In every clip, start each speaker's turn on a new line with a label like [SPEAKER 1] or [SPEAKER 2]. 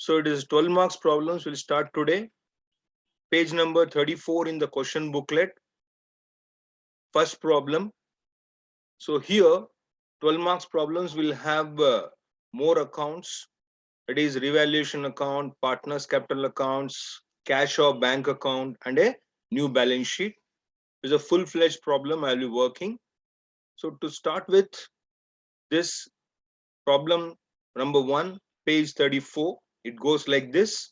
[SPEAKER 1] So it is 12 marks problems. We'll start today. Page number 34 in the question booklet. First problem. So here 12 marks problems will have more accounts. It is revaluation account, partners capital accounts, cash or bank account, and a new balance sheet. It's a full-fledged problem I'll be working. So to start with this problem number 1, page 34, it goes like this.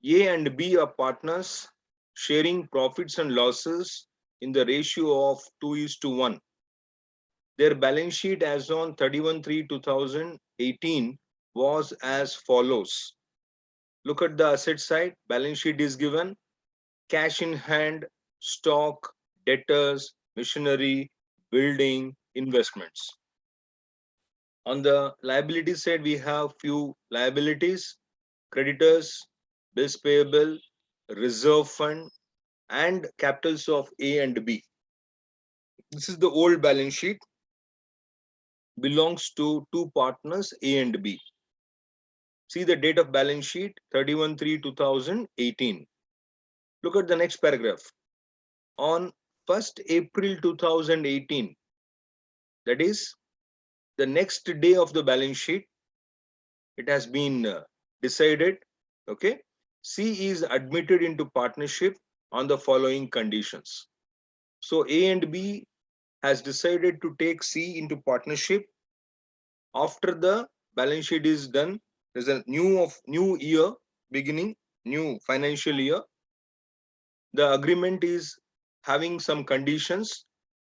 [SPEAKER 1] A and B are partners sharing profits and losses in the ratio of 2:1. Their balance sheet as on 31/3/2018 was as follows. Look at the asset side. Balance sheet is given. Cash in hand, stock, debtors, machinery, building, investments. On the liability side, we have few liabilities, creditors, bills payable, reserve fund, and capitals of A and B. This is the old balance sheet, belongs to two partners A and B. See the date of balance sheet 31/3/2018. Look at the next paragraph. On 1st April 2018, that is the next day of the balance sheet, it has been decided, okay, C is admitted into partnership on the following conditions. So A and B has decided to take C into partnership. After the balance sheet is done, there's a new year beginning, new financial year. The agreement is having some conditions.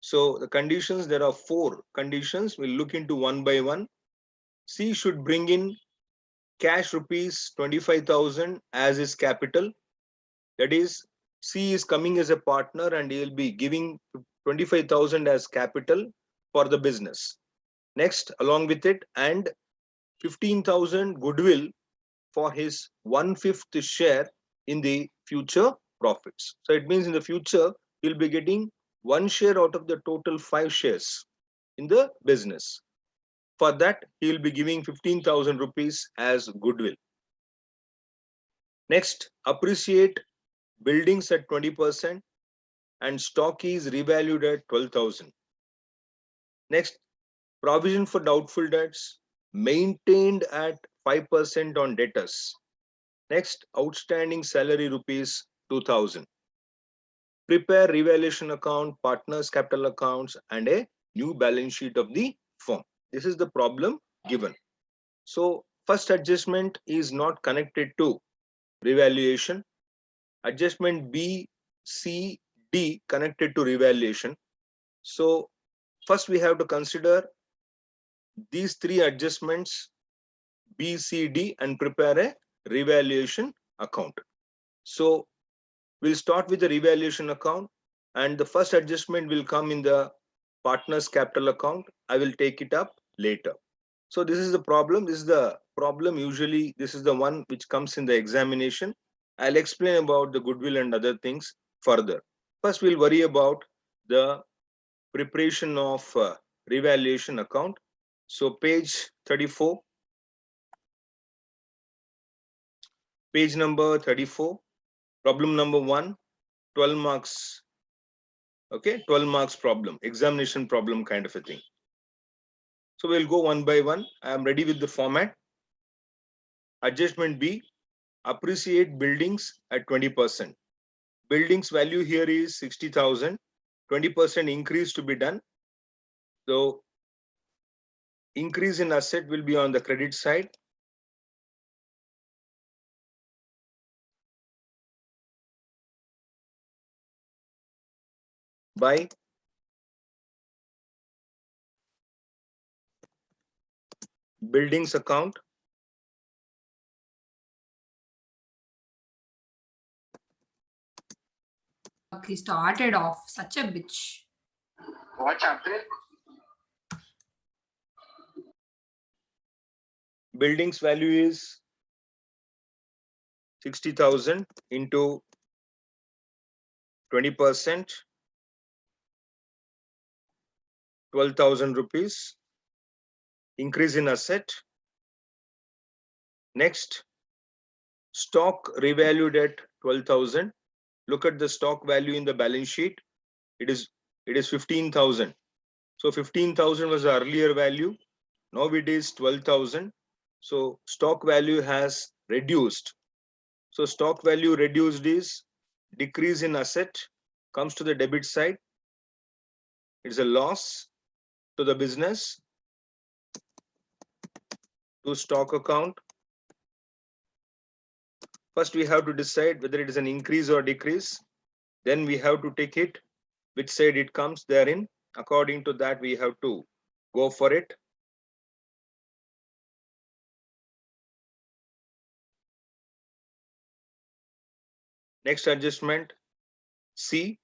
[SPEAKER 1] So the conditions, there are 4 conditions. We'll look into one by one. C should bring in cash rupees 25,000 as his capital. That is, C is coming as a partner and he will be giving 25,000 as capital for the business. Next, along with it, and 15,000 goodwill for his 1/5 share in the future profits. So it means in the future, he'll be getting 1 share out of the total 5 shares in the business. For that, he will be giving 15,000 rupees as goodwill. Next, appreciate buildings at 20% and stock is revalued at 12,000. Next, provision for doubtful debts maintained at 5% on debtors. Next, outstanding salary rupees 2,000. Prepare revaluation account, partners capital accounts, and a new balance sheet of the firm. This is the problem given. So first adjustment is not connected to revaluation. Adjustment B, C, D connected to revaluation. So first we have to consider these 3 adjustments B, C, D and prepare a revaluation account. So we'll start with the revaluation account and the first adjustment will come in the partners capital account. I will take it up later. So this is the problem. This is the problem. Usually this is the one which comes in the examination. I'll explain about the goodwill and other things further. First, we'll worry about the preparation of revaluation account. So page 34, page number 34, problem number 1, 12 marks. Okay, 12 marks problem, examination problem kind of a thing. So we'll go one by one. I am ready with the format. Adjustment B, appreciate buildings at 20%. Buildings value here is 60,000, 20% increase to be done. So increase in asset will be on the credit side. By buildings account.
[SPEAKER 2] He started off such a bitch.
[SPEAKER 3] What happened?
[SPEAKER 1] Buildings value is 60,000 into 20%, 12,000 rupees. Increase in asset Next, stock revalued at 12,000. Look at the stock value in the balance sheet. It is 15,000. So 15,000 was the earlier value. Now it is 12,000. So stock value has reduced. So stock value reduced is decrease in asset comes to the debit side. It's a loss to the business, to stock account. First, we have to decide whether it is an increase or decrease. Then we have to take it, which side it comes therein. According to that, we have to go for it. Next adjustment, C,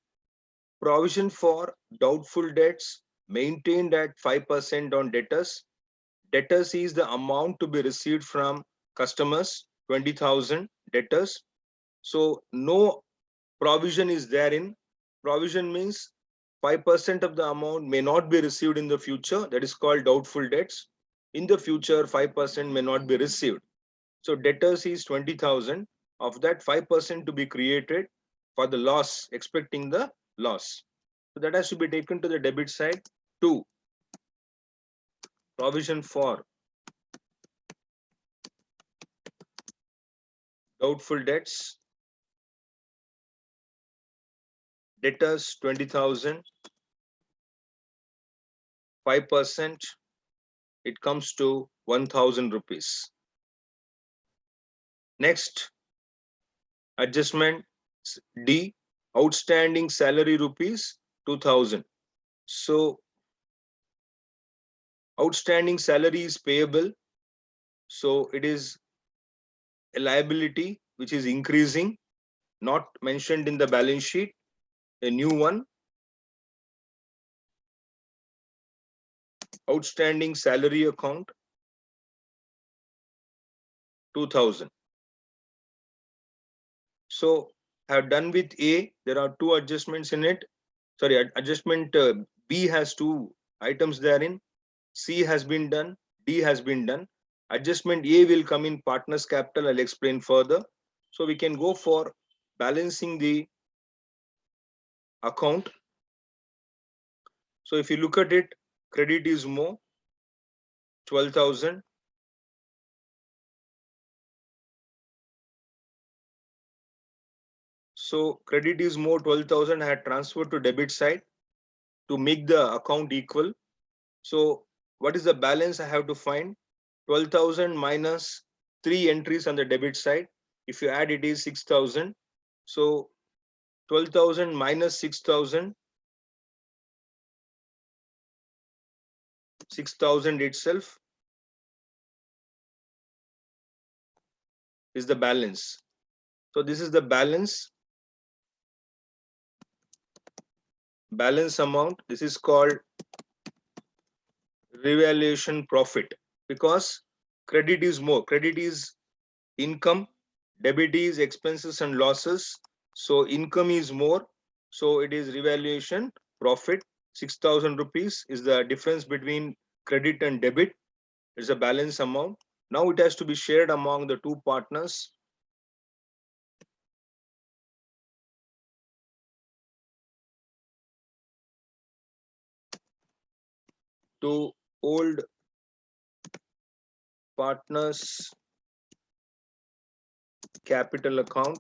[SPEAKER 1] provision for doubtful debts maintained at 5% on debtors. Debtors is the amount to be received from customers, 20,000 debtors. So no provision is therein. Provision means 5% of the amount may not be received in the future. That is called doubtful debts. In the future, 5% may not be received. So debtors is 20,000. Of that, 5% to be created for the loss, expecting the loss. So that has to be taken to the debit side. 2, provision for doubtful debts. Debtors 20,000. 5%. It comes to 1,000 rupees. Next adjustment, D, outstanding salary rupees 2,000. So outstanding salary is payable. So it is a liability which is increasing, not mentioned in the balance sheet. A new one, outstanding salary account 2,000. So I have done with A. There are two adjustments in it. Sorry, adjustment B has two items therein. C has been done. D has been done. Adjustment A will come in partners capital. I'll explain further. So we can go for balancing the account. So if you look at it, credit is more, 12,000. So credit is more, 12,000 had transferred to debit side to make the account equal. So what is the balance I have to find? 12,000 minus 3 entries on the debit side. If you add, it is 6,000. So 12,000 minus 6,000. 6,000 itself is the balance. So this is the balance amount. This is called revaluation profit, because credit is more. Credit is income, debit is expenses and losses. So income is more. So it is revaluation profit. 6,000 rupees is the difference between credit and debit. It's a balance amount. Now it has to be shared among the two partners. To old partners capital account.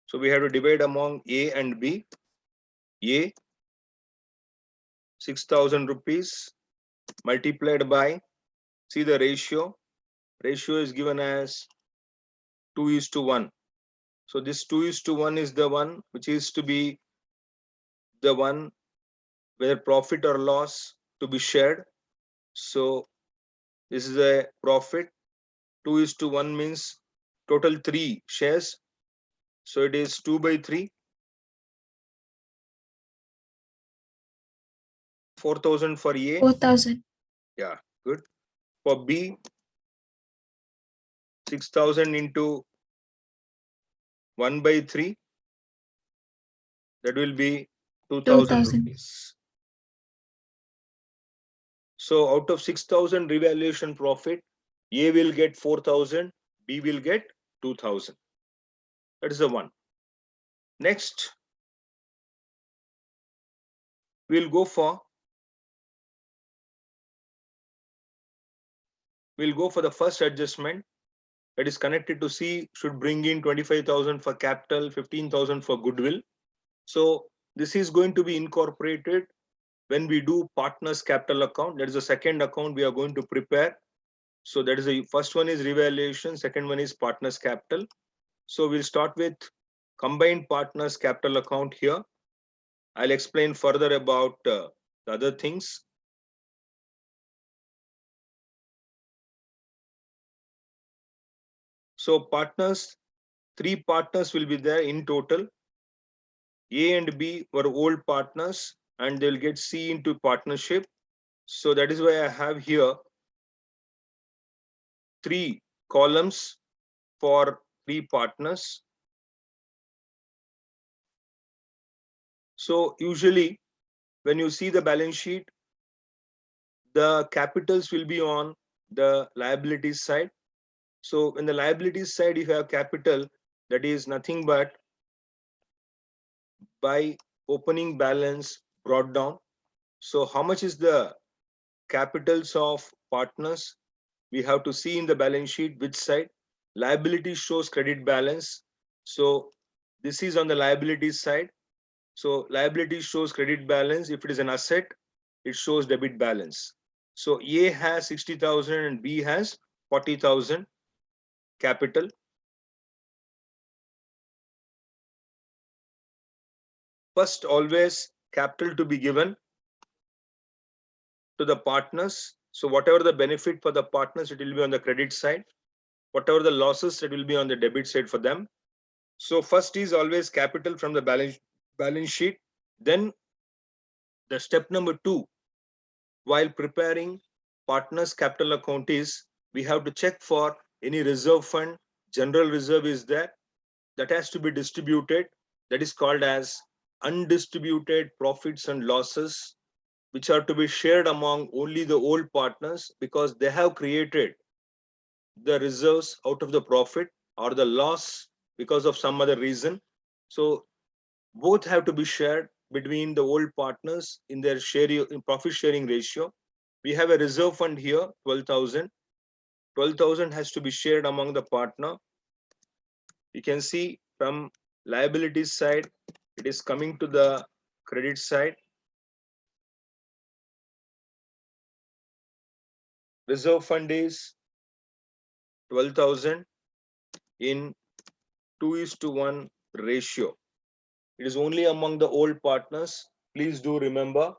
[SPEAKER 1] So we have to divide among A and B. A, 6,000 rupees multiplied by, see the ratio. Ratio is given as 2:1. So this 2:1 is the one which is to be the one where profit or loss to be shared. So this is a profit. 2:1 means total 3 shares. So it is 2/3. 4,000 for A.
[SPEAKER 4] 4,000.
[SPEAKER 1] Yeah, good. For B, 6,000 into 1/3. That will be 2,000 rupees. So out of 6,000 revaluation profit, A will get 4,000, B will get 2,000. That is the one. Next, we'll go for the first adjustment, that is connected to C, should bring in 25,000 for capital, 15,000 for goodwill. So this is going to be incorporated when we do partners capital account. That is the second account we are going to prepare. So that is the first one is revaluation, second one is partners capital. So we'll start with combined partners capital account here. I'll explain further about the other things. So partners, 3 partners will be there in total. A and B were old partners and they'll get C into partnership. So that is why I have here 3 columns for 3 partners. So usually when you see the balance sheet, the capitals will be on the liabilities side. So in the liabilities side, if you have capital, that is nothing but by opening balance brought down. So how much is the capitals of partners? We have to see in the balance sheet which side. Liability shows credit balance. So this is on the liabilities side. So liability shows credit balance. If it is an asset, it shows debit balance. So A has 60,000 and B has 40,000 capital. First, always capital to be given to the partners. So whatever the benefit for the partners, it will be on the credit side. Whatever the losses, it will be on the debit side for them. So first is always capital from the balance sheet. Then the step number 2, while preparing partners capital account, is we have to check for any reserve fund. General reserve is there, that has to be distributed. That is called as undistributed profits and losses, which are to be shared among only the old partners because they have created the reserves out of the profit or the loss because of some other reason. So both have to be shared between the old partners in their in profit sharing ratio. We have a reserve fund here, 12,000. 12,000 has to be shared among the partner. You can see from liabilities side, it is coming to the credit side. Reserve fund is 12,000 in 2:1 ratio. It is only among the old partners. Please do remember.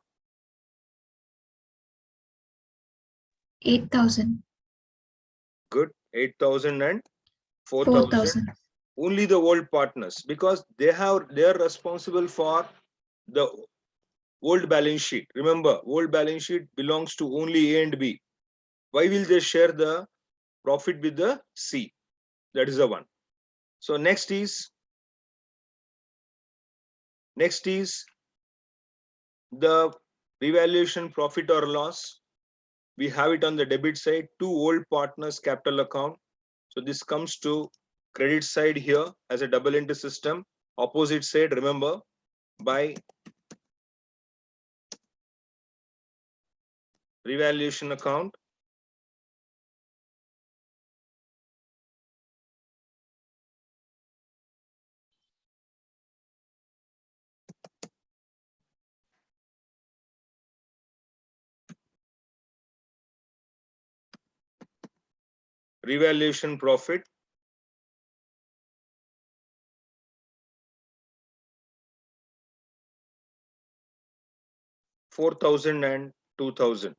[SPEAKER 4] 8,000.
[SPEAKER 1] Good. 8,000 and 4,000.
[SPEAKER 4] 4,000.
[SPEAKER 1] Only the old partners, because they are responsible for the old balance sheet. Remember, old balance sheet belongs to only A and B. Why will they share the profit with the C? That is the one. So next is the revaluation profit or loss. We have it on the debit side, 2 old partners capital account. So this comes to credit side here as a double entry system. Opposite side, remember, by revaluation account. Revaluation profit. $4,000 and $2,000.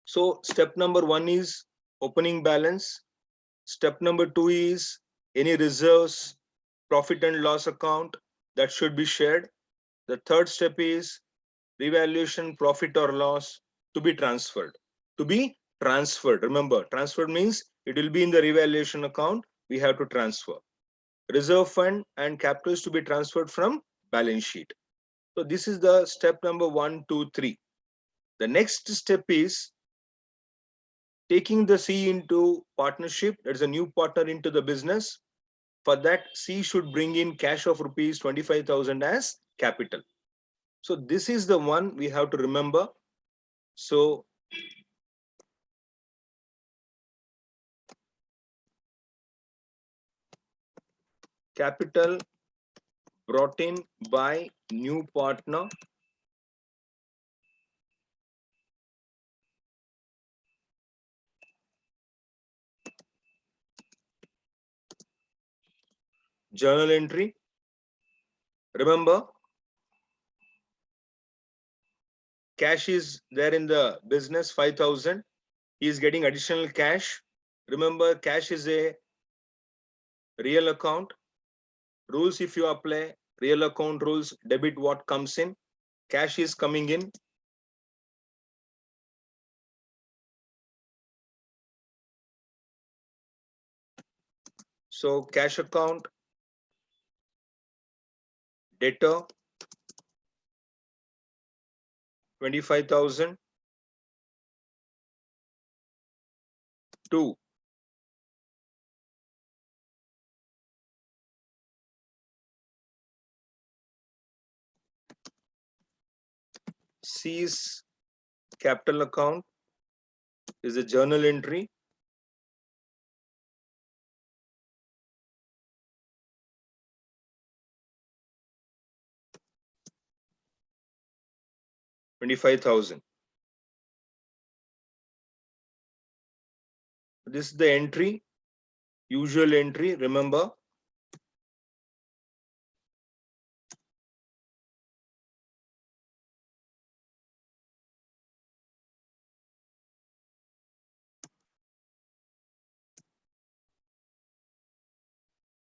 [SPEAKER 1] So step number 1 is opening balance. Step number 2 is any reserves, profit and loss account that should be shared. The third step is revaluation profit or loss to be transferred. To be transferred. Remember, transferred means it will be in the revaluation account. We have to transfer. reserve fund and capital is to be transferred from balance sheet. So this is the step number 1, 2, 3. The next step is taking the C into partnership. There's a new partner into the business. For that, C should bring in cash of rupees 25,000 as capital. So this is the one we have to remember. So capital brought in by new partner journal entry. Remember, cash is there in the business 5,000. He is getting additional cash. Remember, cash is a real account. Rules if you apply real account rules, debit what comes in, cash is coming in. So cash account, debtor 25,000 to C's capital account is a journal entry. $25,000. This is the entry, usual entry. Remember,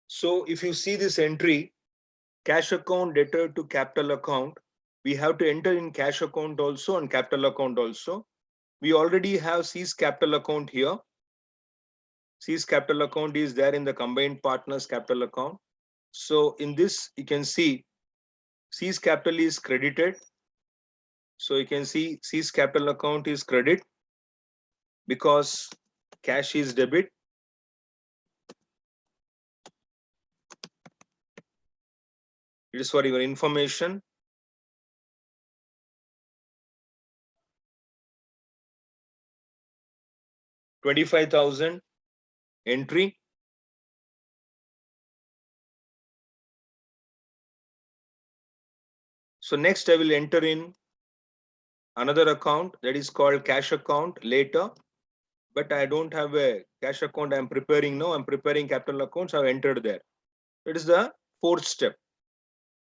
[SPEAKER 1] so if you see this entry, cash account, debtor to capital account, we have to enter in cash account also and capital account also. We already have C's capital account here. C's capital account is there in the combined partners capital account. So in this, you can see C's capital is credited. So you can see C's capital account is credit because cash is debit. It is for your information. $25,000 entry. So next I will enter in another account that is called cash account later, but I don't have a cash account I'm preparing now. I'm preparing capital accounts. I've entered there. It is the fourth step.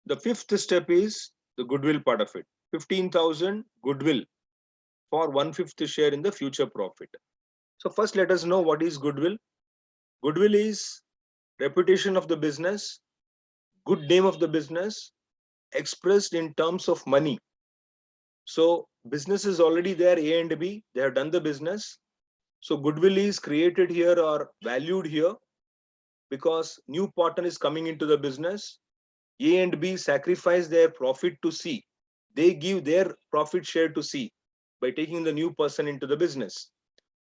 [SPEAKER 1] The fifth step is the goodwill part of it. 15,000 goodwill for 1/5 share in the future profit. So first let us know what is goodwill. Goodwill is reputation of the business, good name of the business expressed in terms of money. So business is already there, A and B, they have done the business. So goodwill is created here or valued here because new partner is coming into the business. A and B sacrifice their profit to C. They give their profit share to C by taking the new person into the business.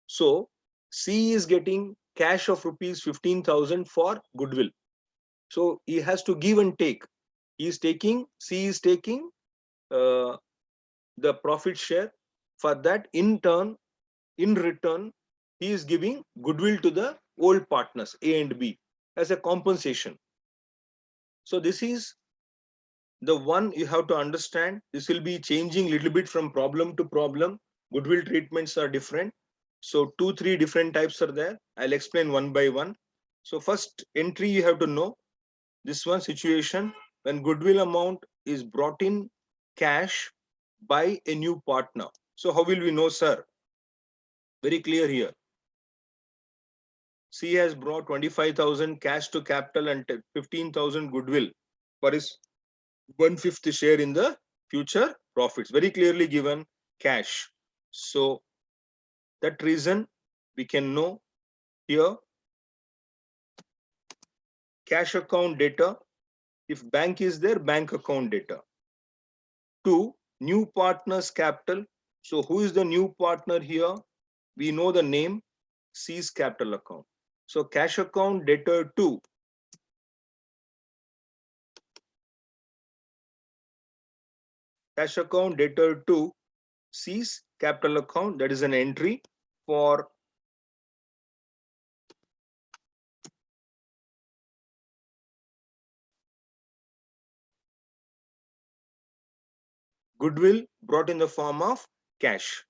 [SPEAKER 1] So C is getting cash of rupees 15,000 for goodwill. So he has to give and take. He is taking, C is taking the profit share. For that, in return, he is giving goodwill to the old partners A and B as a compensation. So this is the one you have to understand. This will be changing a little bit from problem to problem. Goodwill treatments are different. So 2-3 different types are there. I'll explain one by one. So first entry you have to know. This one situation when goodwill amount is brought in cash by a new partner. So how will we know, sir? Very clear here. C has brought 25,000 cash to capital and 15,000 goodwill for his 1/5 share in the future profits. Very clearly given cash. So that reason we can know here cash account data. If bank is there, bank account data. 2, new partner's capital. So who is the new partner here? We know the name, C's capital account. So cash account debtor 2. Cash account debtor 2, C's capital account, that is an entry for goodwill brought in the form of cash.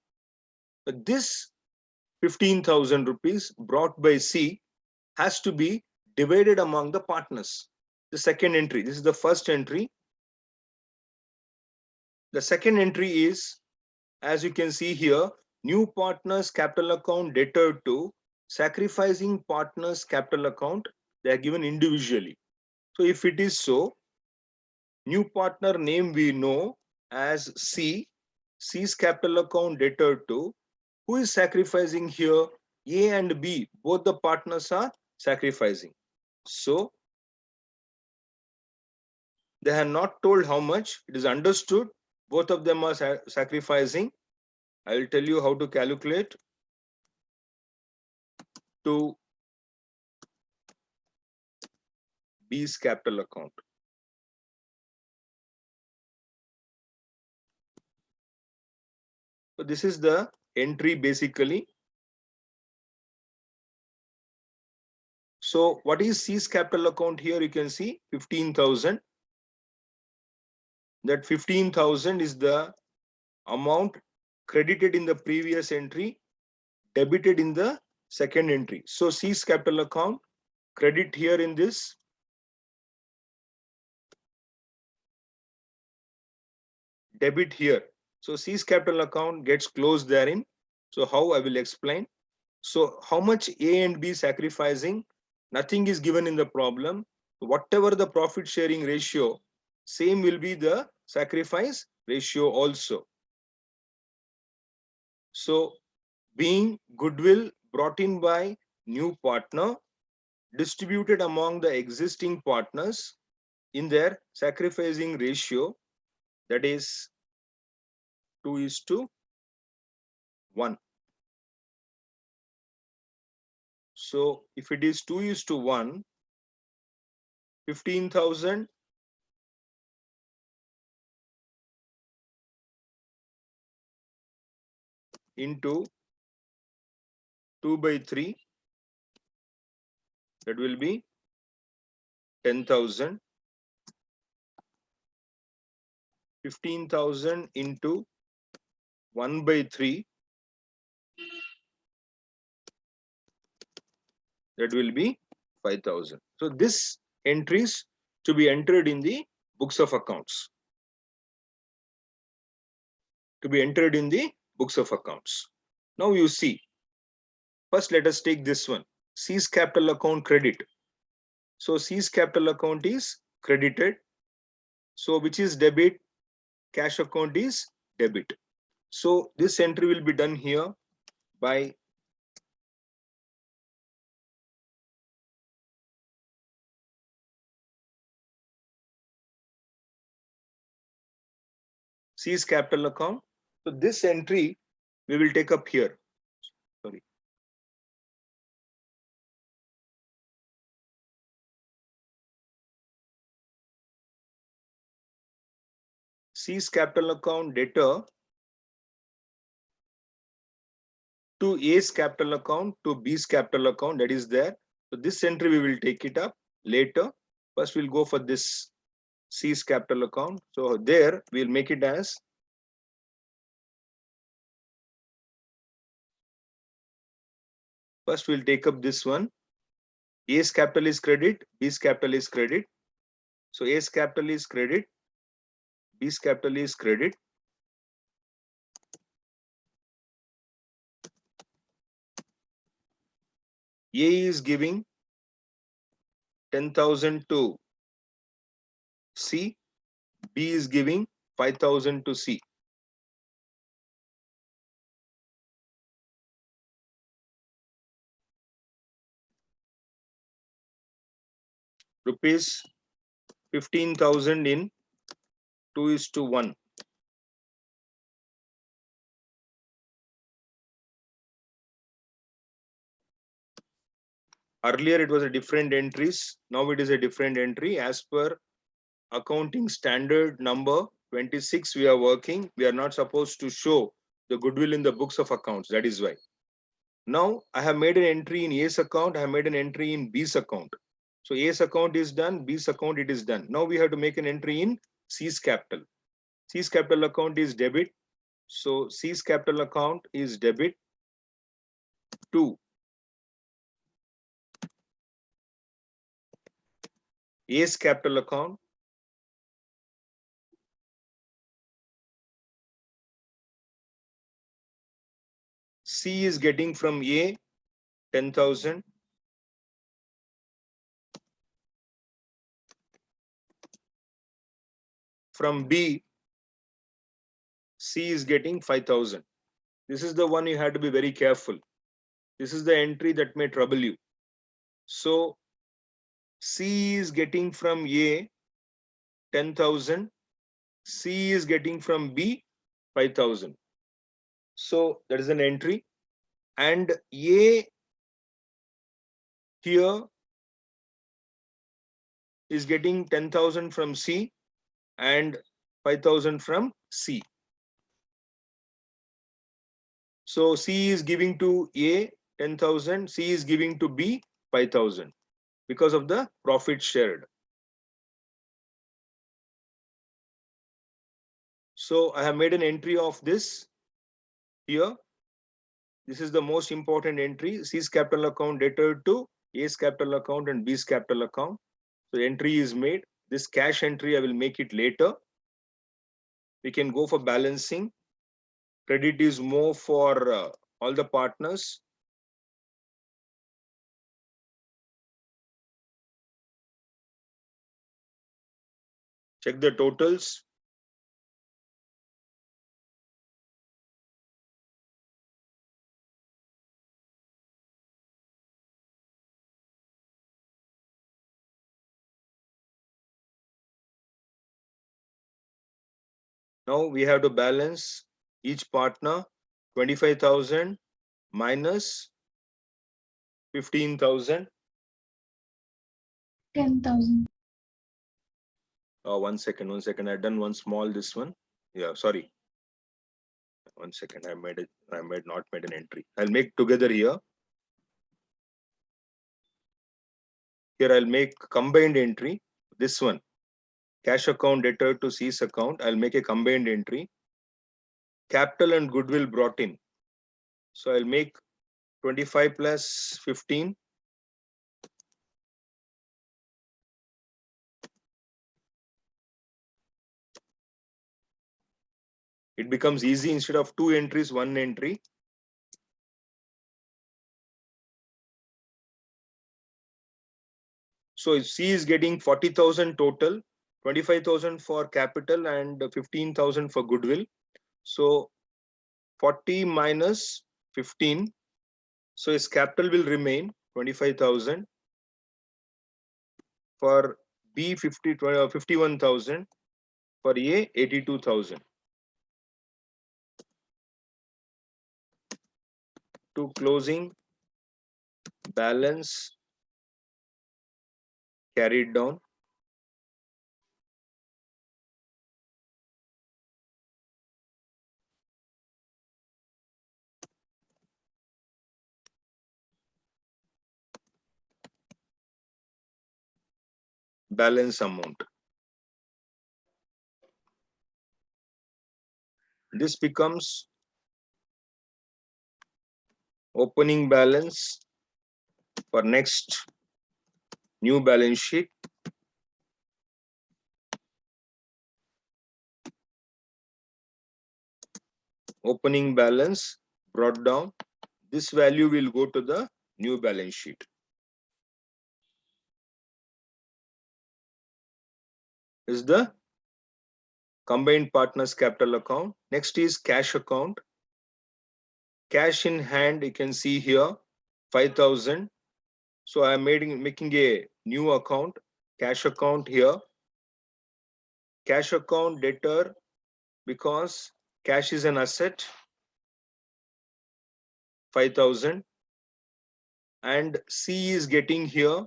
[SPEAKER 1] But this 15,000 rupees brought by C has to be divided among the partners. The second entry, this is the first entry. The second entry is, as you can see here, new partners capital account debtor to sacrificing partners capital account, they are given individually. So if it is so, new partner name we know as C, C's capital account debtor to, who is sacrificing here? A and B, both the partners are sacrificing. So they have not told how much, it is understood both of them are sacrificing. I will tell you how to calculate. To B's capital account. So this is the entry basically. So what is C's capital account here? You can see 15,000. That 15,000 is the amount credited in the previous entry, debited in the second entry. So C's capital account, credit here in this, debit here. So C's capital account gets closed therein. So how I will explain. So how much A and B sacrificing? Nothing is given in the problem. Whatever the profit sharing ratio, same will be the sacrifice ratio also. So being goodwill brought in by new partner, distributed among the existing partners in their sacrificing ratio, that is 2:1. So if it is 2:1, 15,000 into 2/3, that will be 10,000. 15,000 into 1/3, that will be 5,000. So this entries to be entered in the books of accounts. To be entered in the books of accounts. Now you see, first let us take this one, C's capital account credit. So C's capital account is credited. So which is debit? Cash account is debit. So this entry will be done here by C's capital account. So this entry we will take up here. Sorry. C's capital account debtor to A's capital account to B's capital account, that is there. So this entry we will take it up later. First we'll go for this C's capital account. So there we'll make it as first we'll take up this one. A's capital is credit, B's capital is credit. So A's capital is credit, B's capital is credit. A is giving 10,000 to C, B is giving 5,000 to C. rupees 15,000 in 2:1. Earlier it was a different entries. Now it is a different entry as per accounting standard number 26. We are working. We are not supposed to show the goodwill in the books of accounts. That is why. Now I have made an entry in A's account. I have made an entry in B's account. So A's account is done. B's account it is done. Now we have to make an entry in C's capital. C's capital account is debit. So C's capital account is debit to A's capital account. C is getting from A 10,000. From B, C is getting 5,000. This is the one you have to be very careful. This is the entry that may trouble you. So C is getting from A 10,000. C is getting from B 5,000. So that is an entry. And A here is getting 10,000 from C and 5,000 from C. So C is giving to A 10,000, C is giving to B 5,000 because of the profit shared. So I have made an entry of this here. This is the most important entry. C's capital account debtor to A's capital account and B's capital account. So entry is made. This cash entry I will make it later. We can go for balancing. Credit is more for all the partners. Check the totals. Now we have to balance each partner 25,000 minus 15,000.
[SPEAKER 4] 10,000.
[SPEAKER 1] 1 second. I've done one small this one. Yeah, sorry. 1 second. I made not made an entry. I'll make together here. Here I'll make combined entry. This one. Cash account debtor to C's account. I'll make a combined entry. Capital and goodwill brought in. So I'll make 25 plus 15. It becomes easy. Instead of 2 entries, 1 entry. So C is getting 40,000 total, 25,000 for capital and 15,000 for goodwill. So 40 minus 15. So his capital will remain 25,000. For B 51,000. For A 82,000. To closing balance carried down. Balance amount. This becomes opening balance for next new balance sheet. Opening balance brought down. This value will go to the new balance sheet. Is the combined partners capital account. Next is cash account. Cash in hand, you can see here 5,000. So I am making a new account. cash account here, cash account debtor, because cash is an asset, 5,000, and C is getting here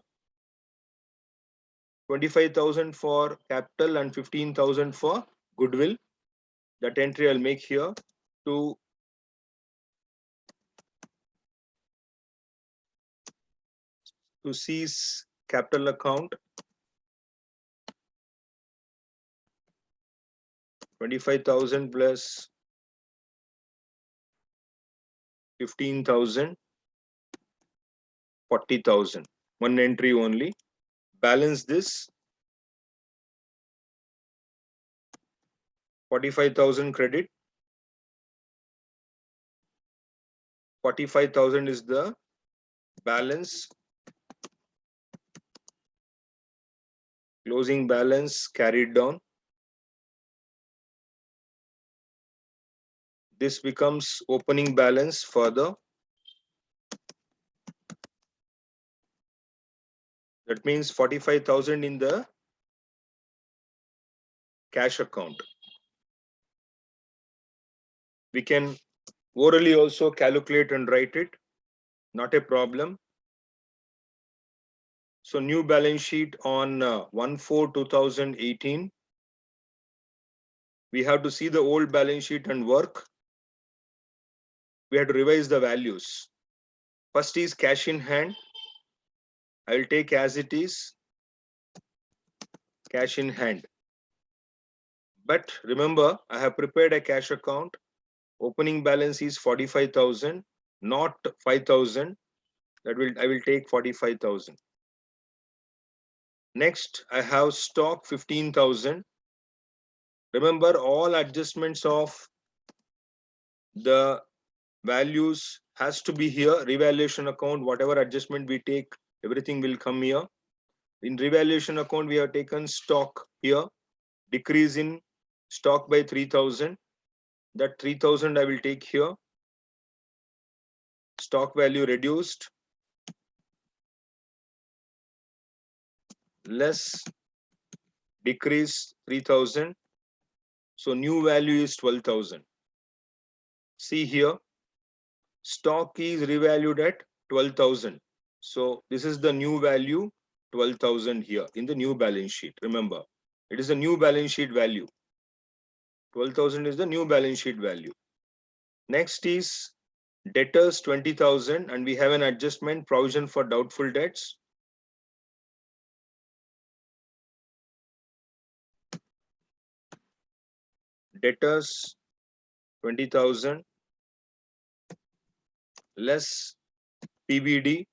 [SPEAKER 1] 25,000 for capital and 15,000 for goodwill. That entry I'll make here to C's capital account. 25,000 plus 15,000, 40,000. One entry only. Balance this. 45,000 credit. 45,000 is the balance. Closing balance carried down. This becomes opening balance further. That means 45,000 in the cash account. We can orally also calculate and write it, not a problem. So new balance sheet on 1/4/2018. We have to see the old balance sheet and work. We have to revise the values. First is cash in hand. I will take as it is, cash in hand. But remember, I have prepared a cash account. Opening balance is 45,000, not 5,000. I will take 45,000. Next, I have stock 15,000. Remember, all adjustments of the values has to be here. Revaluation account, whatever adjustment we take, everything will come here. In revaluation account, we have taken stock here, decrease in stock by 3,000. That 3,000 I will take here. Stock value reduced, less decrease 3,000. So new value is 12,000. See here, stock is revalued at 12,000. So this is the new value, 12,000 here in the new balance sheet. Remember, it is a new balance sheet value. 12,000 is the new balance sheet value. Next is debtors 20,000, and we have an adjustment provision for doubtful debts. Debtors 20,000 less PBD.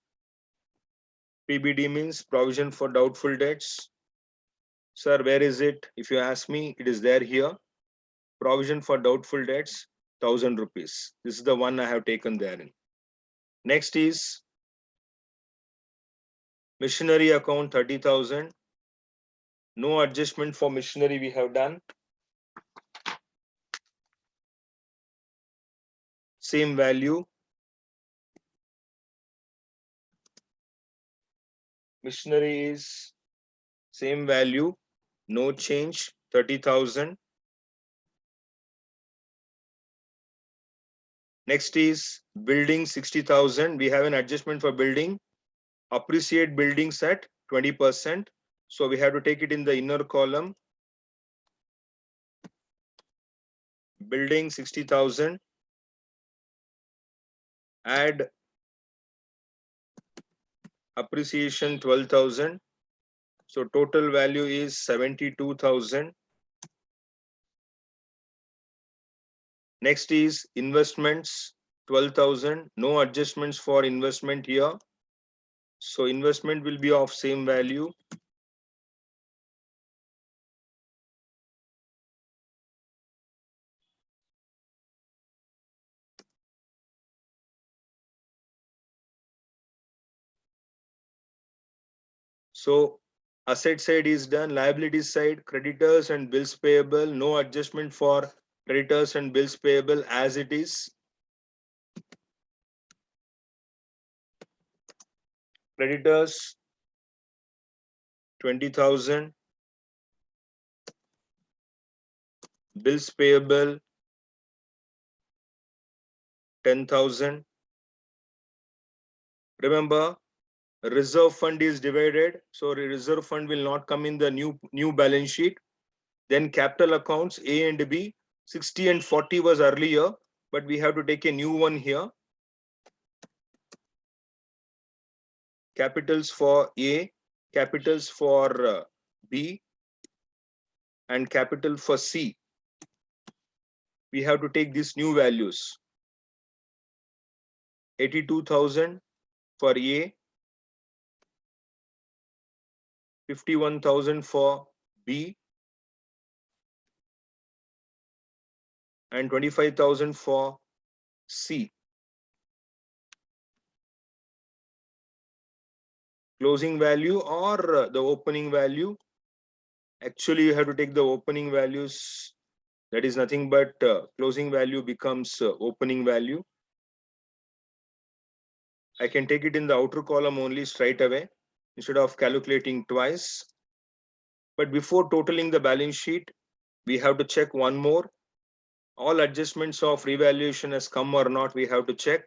[SPEAKER 1] PBD means provision for doubtful debts. Sir, where is it? If you ask me, it is there here. Provision for doubtful debts, 1,000 rupees. This is the one I have taken therein. Next is machinery account 30,000. No adjustment for machinery we have done. Same value. Machinery is same value, no change, 30,000. Next is building 60,000. We have an adjustment for building. Appreciate buildings at 20%. So we have to take it in the inner column. Building 60,000. Add appreciation 12,000. So total value is 72,000. Next is investments 12,000. No adjustments for investment here. So investment will be of same value. So asset side is done, liability side, creditors and bills payable, no adjustment for creditors and bills payable as it is. Creditors 20,000. Bills payable 10,000. Remember, reserve fund is divided, so reserve fund will not come in the new balance sheet. Then capital accounts A and B, 60 and 40 was earlier, but we have to take a new one here. Capitals for A, capitals for B, and capital for C. We have to take these new values. 82,000 for A, 51,000 for B, and 25,000 for C. Closing value or the opening value. Actually, you have to take the opening values. That is nothing but closing value becomes opening value. I can take it in the outer column only straight away instead of calculating twice. But before totaling the balance sheet, we have to check one more. All adjustments of revaluation has come or not, we have to check.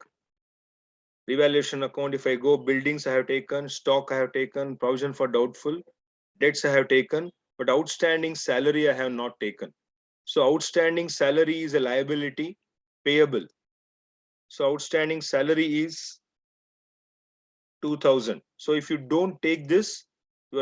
[SPEAKER 1] Revaluation account, if I go buildings, I have taken, stock I have taken, provision for doubtful, debts I have taken, but outstanding salary I have not taken. So outstanding salary is a liability payable. So outstanding salary is 2,000. So if you don't take this,